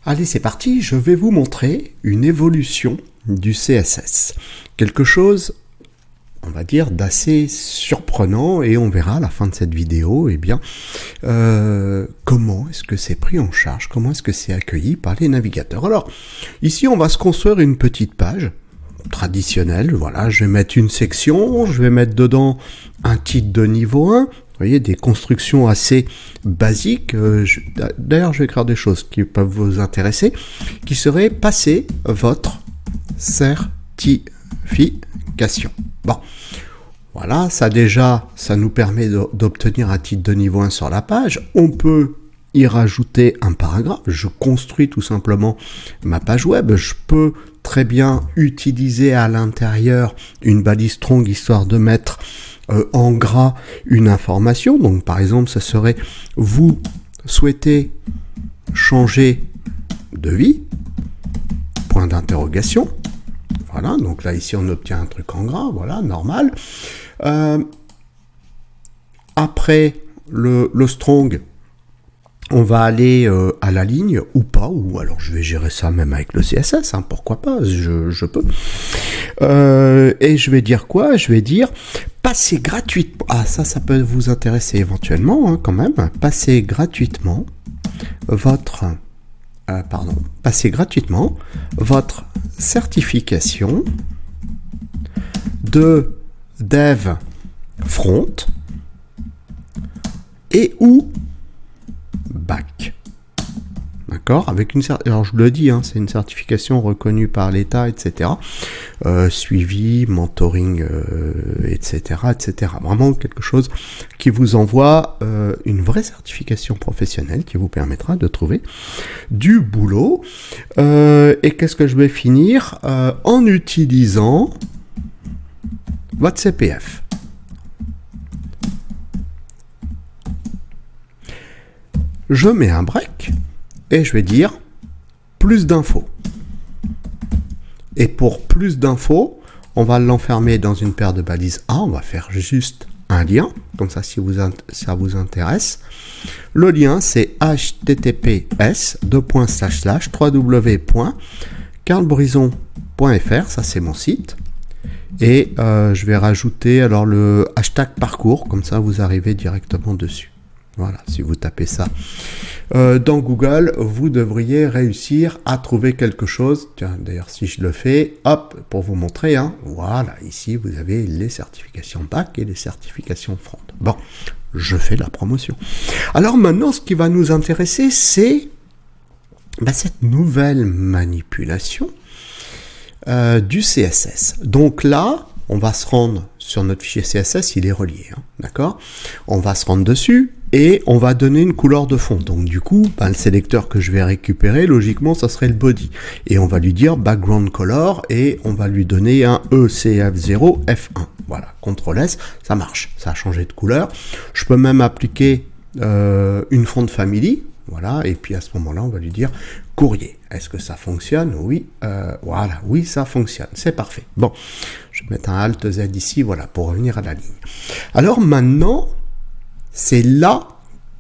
Allez, c'est parti, je vais vous montrer une évolution du CSS. Quelque chose, on va dire, d'assez surprenant, et on verra à la fin de cette vidéo, comment est-ce que c'est pris en charge, comment est-ce que c'est accueilli par les navigateurs. Alors, ici, on va se construire une petite page traditionnelle. Voilà, je vais mettre une section, je vais mettre dedans un titre de niveau 1, vous voyez, des constructions assez basiques. D'ailleurs, je vais écrire des choses qui peuvent vous intéresser, qui seraient passer votre certification. Bon, voilà, ça déjà, ça nous permet d'obtenir un titre de niveau 1 sur la page. On peut y rajouter un paragraphe. Je construis tout simplement ma page web. Je peux très bien utiliser à l'intérieur une balise strong histoire de mettre en gras une information. Donc par exemple, ça serait vous souhaitez changer de vie, point d'interrogation. Voilà, donc là ici on obtient un truc en gras, voilà, normal. Après le strong, on va aller à la ligne ou pas, ou alors je vais gérer ça même avec le CSS, hein, pourquoi pas, je peux. Et je vais dire quoi? Je vais dire passer gratuitement. Ah, ça peut vous intéresser éventuellement, hein, quand même. Passer gratuitement votre certification de dev front et ou back. D'accord, avec alors je le dis, hein, c'est une certification reconnue par l'État, etc. Suivi, mentoring, etc., etc. Vraiment quelque chose qui vous envoie une vraie certification professionnelle qui vous permettra de trouver du boulot. Et qu'est-ce que je vais finir en utilisant votre CPF. Je mets un break et je vais dire plus d'infos. Et pour plus d'infos, on va l'enfermer dans une paire de balises A. On va faire juste un lien, comme ça si ça vous intéresse. Le lien c'est https://www.carlbrison.fr, ça c'est mon site. Et je vais rajouter alors le hashtag parcours, comme ça vous arrivez directement dessus. Voilà, si vous tapez ça dans Google, vous devriez réussir à trouver quelque chose. Tiens, d'ailleurs, si je le fais, hop, pour vous montrer, hein, voilà, ici, vous avez les certifications back et les certifications front. Bon, je fais la promotion. Alors maintenant, ce qui va nous intéresser, c'est cette nouvelle manipulation du CSS. Donc là, on va se rendre sur notre fichier CSS, il est relié, hein, d'accord? On va se rendre dessus et on va donner une couleur de fond. Donc du coup, le sélecteur que je vais récupérer, logiquement, ça serait le body. Et on va lui dire background color et on va lui donner un ECF0F1. Voilà, CTRL S, ça marche, ça a changé de couleur. Je peux même appliquer une font family. Voilà, et puis à ce moment-là, on va lui dire courrier. Est-ce que ça fonctionne? Oui, voilà, oui, ça fonctionne. C'est parfait. Bon, je vais mettre un Alt Z ici, voilà, pour revenir à la ligne. Alors maintenant, c'est là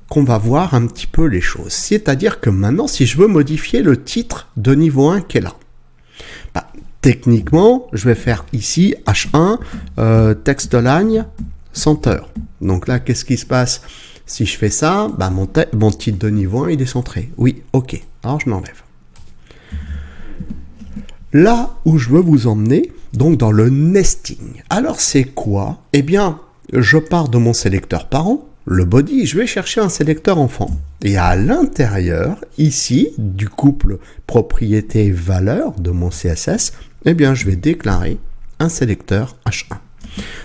qu'on va voir un petit peu les choses. C'est-à-dire que maintenant, si je veux modifier le titre de niveau 1 qui est là, techniquement, je vais faire ici H1, texte line, center. Donc là, qu'est-ce qui se passe? Si je fais ça, mon titre de niveau 1, il est centré. Oui, ok. Alors, je l'enlève. Là où je veux vous emmener, donc dans le nesting. Alors, c'est quoi? Eh bien, je pars de mon sélecteur parent, le body, je vais chercher un sélecteur enfant. Et à l'intérieur, ici, du couple propriété-valeur de mon CSS, eh bien, je vais déclarer un sélecteur H1.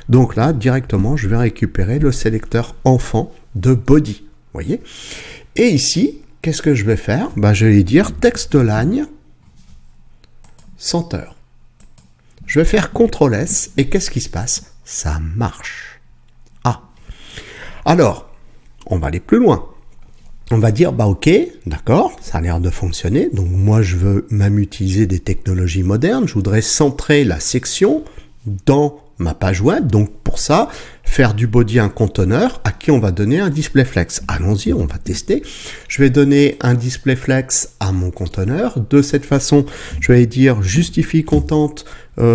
Donc là, directement, je vais récupérer le sélecteur enfant de body, voyez. Et ici, qu'est-ce que je vais faire? Je vais dire texte line center. Je vais faire CTRL S et qu'est-ce qui se passe? Ça marche. Ah. Alors, on va aller plus loin. On va dire, ok, d'accord, ça a l'air de fonctionner. Donc moi, je veux même utiliser des technologies modernes. Je voudrais centrer la section dans ma page web. Donc pour ça, faire du body un conteneur à qui on va donner un display flex. Allons-y, on va tester. Je vais donner un display flex à mon conteneur. De cette façon, je vais dire justifie content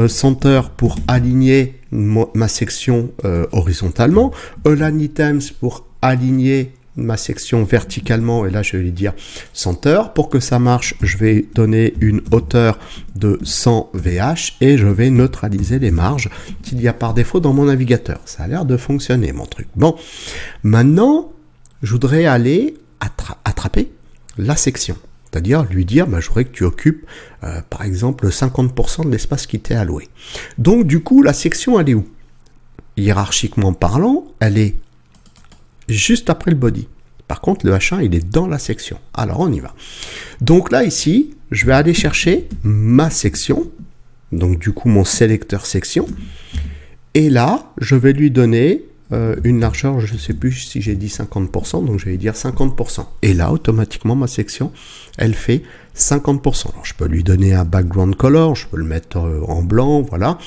center pour aligner ma section horizontalement. Align items pour aligner ma section verticalement, et là je vais lui dire center. Pour que ça marche, je vais donner une hauteur de 100 VH et je vais neutraliser les marges qu'il y a par défaut dans mon navigateur. Ça a l'air de fonctionner mon truc. Bon, maintenant je voudrais aller attraper la section, c'est-à-dire lui dire je voudrais que tu occupes par exemple 50% de l'espace qui t'est alloué. Donc du coup la section elle est où? Hiérarchiquement parlant, elle est juste après le body. Par contre, le H1, il est dans la section. Alors, on y va. Donc là, ici, je vais aller chercher ma section. Donc, du coup, mon sélecteur section. Et là, je vais lui donner une largeur, je ne sais plus si j'ai dit 50%, donc je vais dire 50%. Et là, automatiquement, ma section, elle fait 50%. Alors, je peux lui donner un background color, je peux le mettre en blanc, voilà.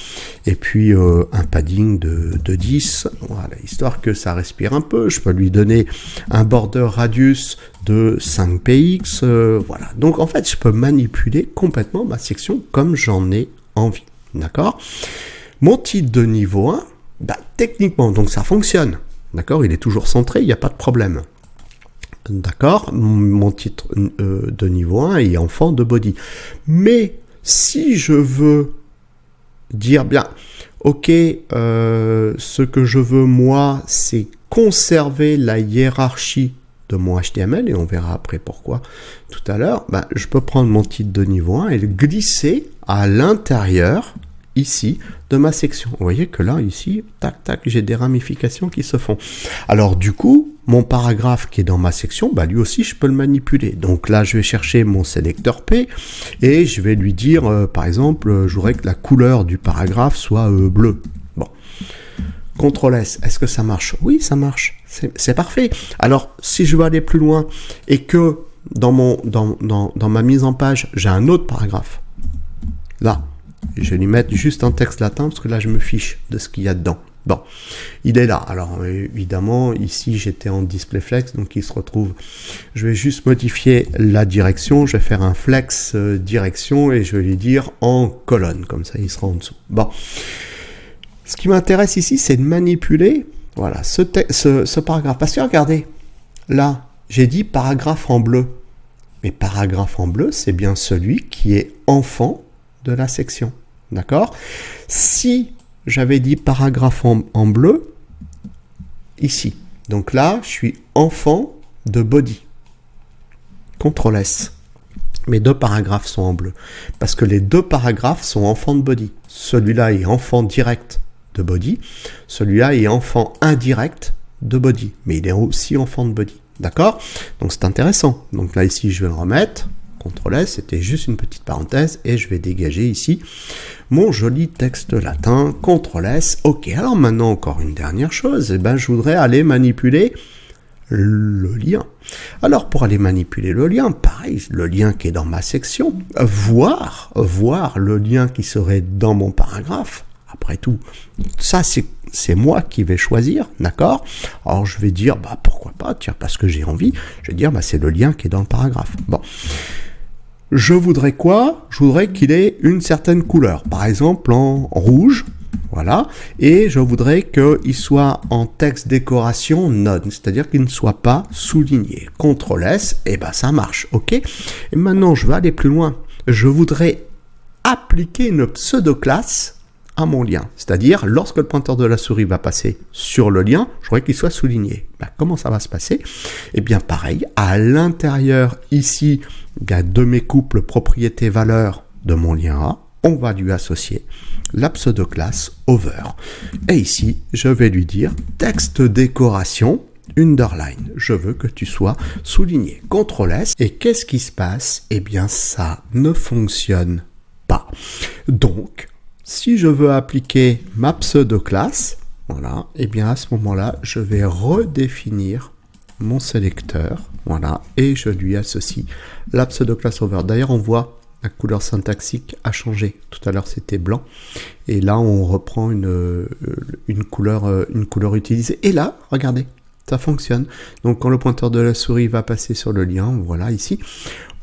Et puis, un padding de 10, voilà, histoire que ça respire un peu. Je peux lui donner un border radius de 5 px, voilà. Donc, en fait, je peux manipuler complètement ma section comme j'en ai envie, d'accord? Mon titre de niveau 1, techniquement, donc ça fonctionne, d'accord, il est toujours centré, il n'y a pas de problème, d'accord, mon titre de niveau 1 est enfant de body, mais si je veux dire, ok, ce que je veux moi, c'est conserver la hiérarchie de mon HTML, et on verra après pourquoi tout à l'heure, je peux prendre mon titre de niveau 1 et le glisser à l'intérieur ici de ma section. Vous voyez que là, ici, tac, tac, j'ai des ramifications qui se font. Alors du coup, mon paragraphe qui est dans ma section, lui aussi, je peux le manipuler. Donc là, je vais chercher mon sélecteur P et je vais lui dire, par exemple, je voudrais que la couleur du paragraphe soit bleu. Bon. CTRL S, est-ce que ça marche? Oui, ça marche. C'est parfait. Alors, si je veux aller plus loin et que dans ma mise en page, j'ai un autre paragraphe, là, je vais lui mettre juste un texte latin parce que là je me fiche de ce qu'il y a dedans. Bon, il est là. Alors évidemment ici j'étais en display flex, donc il se retrouve. Je vais juste modifier la direction. Je vais faire un flex direction et je vais lui dire en colonne, comme ça il sera en dessous. Bon, ce qui m'intéresse ici, c'est de manipuler, voilà, ce paragraphe. Parce que regardez, là j'ai dit paragraphe en bleu, mais paragraphe en bleu, c'est bien celui qui est enfant de la section, d'accord? Si j'avais dit paragraphe en bleu, ici, donc là, je suis enfant de body. CTRL S. Mes deux paragraphes sont en bleu, parce que les deux paragraphes sont enfants de body. Celui-là est enfant direct de body, celui-là est enfant indirect de body, mais il est aussi enfant de body, d'accord? Donc c'est intéressant. Donc là, ici, je vais le remettre. CTRL S, c'était juste une petite parenthèse et je vais dégager ici mon joli texte latin. CTRL S, ok. Alors maintenant encore une dernière chose, je voudrais aller manipuler le lien. Alors pour aller manipuler le lien, pareil, le lien qui est dans ma section, voir le lien qui serait dans mon paragraphe. Après tout, ça c'est moi qui vais choisir, d'accord? Alors je vais dire, pourquoi pas, tiens, parce que j'ai envie, je vais dire, c'est le lien qui est dans le paragraphe. Bon. Je voudrais quoi? Je voudrais qu'il ait une certaine couleur, par exemple en rouge, voilà, et je voudrais qu'il soit en texte décoration none, c'est-à-dire qu'il ne soit pas souligné. CTRL S, et ça marche, ok? Et maintenant, je vais aller plus loin. Je voudrais appliquer une pseudo-classe à mon lien, c'est-à-dire lorsque le pointeur de la souris va passer sur le lien, je voudrais qu'il soit souligné. Comment ça va se passer? Eh bien pareil, à l'intérieur ici de mes couples propriétés-valeurs de mon lien A, on va lui associer la pseudo-classe over. Et ici, je vais lui dire texte décoration underline. Je veux que tu sois souligné. CTRL S. Et qu'est-ce qui se passe? Eh bien ça ne fonctionne pas. Donc, si je veux appliquer ma pseudo-classe, voilà, et bien à ce moment-là, je vais redéfinir mon sélecteur, voilà, et je lui associe la pseudo-classe over. D'ailleurs, on voit La couleur syntaxique a changé. Tout à l'heure, c'était blanc. Et là, on reprend une couleur utilisée. Et là, regardez, ça fonctionne. Donc, quand le pointeur de la souris va passer sur le lien, voilà, ici,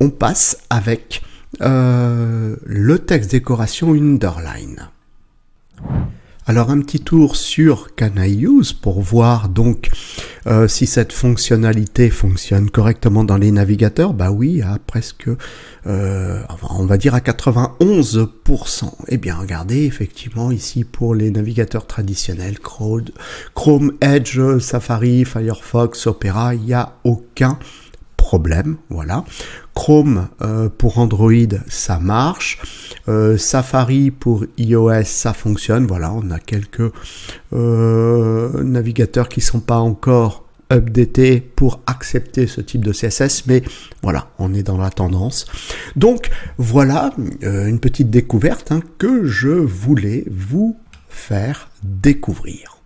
on passe avec le texte décoration underline. Alors un petit tour sur Can I Use pour voir donc si cette fonctionnalité fonctionne correctement dans les navigateurs. Bah oui, à presque, on va dire à 91%. Eh bien regardez, effectivement ici pour les navigateurs traditionnels, Chrome, Edge, Safari, Firefox, Opera, il n'y a aucun problème, voilà. Chrome pour Android, ça marche. Safari pour iOS, ça fonctionne. Voilà, on a quelques navigateurs qui sont pas encore updatés pour accepter ce type de CSS, mais voilà, on est dans la tendance. Donc voilà une petite découverte que je voulais vous faire découvrir.